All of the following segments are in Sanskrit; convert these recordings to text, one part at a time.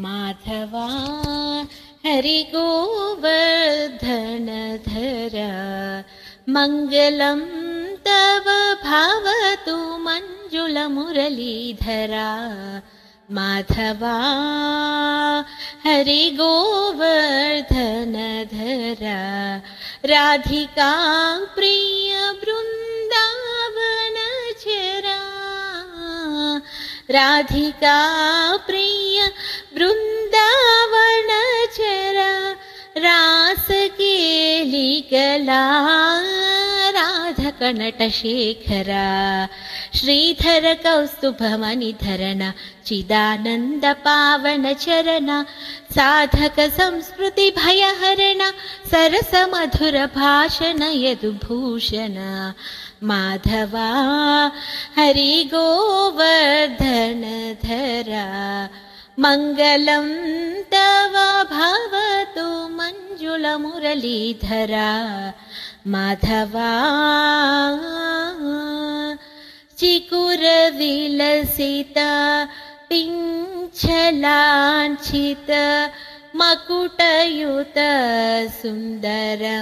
माधवा हरिगोवर्धनधरा मङ्गलं तव भवतु मञ्जुलमुरलीधरा माधवा हरिगोवर्धनधरा राधिका प्रिय वृन्दावनचरा राधिका प्रिय वृन्दावनचरा रासकेलिकला राधकनटशेखरा श्रीधर कौस्तुभमणिधरण चिदानन्द पावन चरण साधक संस्मृति भयहरण सरस मधुर भाषण यदुभूषण माधवा हरिगोवर्धनधरा मङ्गलं तव भवतु मञ्जुलमुरलीधरा माधवा चिकुरविलसित पिञ्छलाञ्छित मकुटयुत सुन्दरमुखाम्बुज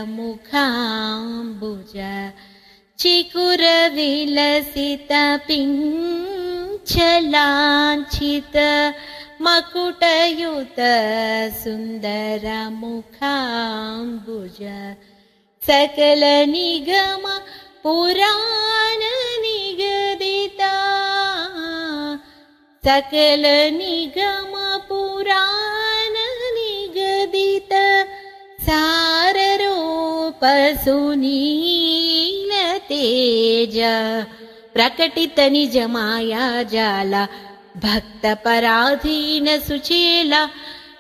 चिकुरविलसित पिञ्छलाञ्छित मकुटयुत सुन्दरमुखाम्बुज सकल निगम पुराण निगदिता सकल निगम पुराण निगदित साररूप सुनील तेज प्रकटित निज माया जाला भक्त पराधीन सुचेला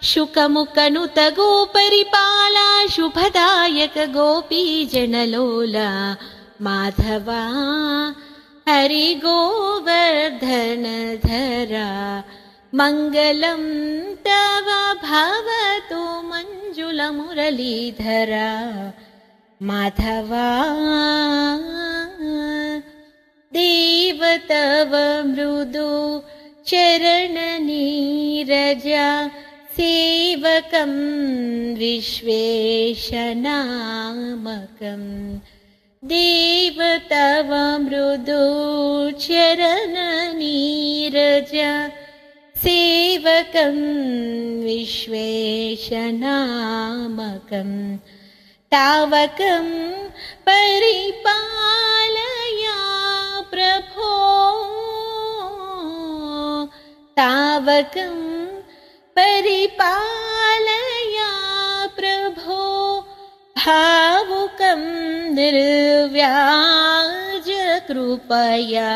शुकमुकनुत गोपरिपाला शुभदायक गोपी जनलोला माधवा हरिगोवर्धनधरा मङ्गलं तव भवतु मञ्जुलमुरलीधरा माधवा देव तव मृदु चरणनीरजा सेवकं विश्वेशनामकम् देव तव मृदु चरणनीरजा सेवकं विश्वेशनामकम् तावकं परिपालया प्रभो तावकं परिपालया प्रभो भावुकं निर्व्याज कृपया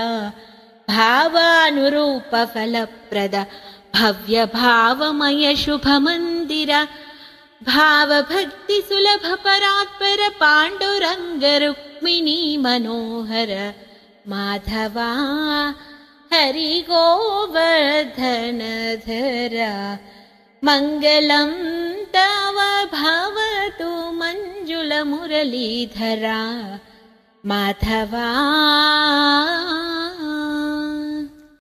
भावानुरूप फलप्रद भव्य भावमय शुभमन्दिर भावभक्ति सुलभ परात्पर पाण्डुरङ्ग रुक्मिणी मनोहर माधवा हरिगोवर्धनधरा मङ्गलं तव भवतु मञ्जुलमुरलीधरा माधवा।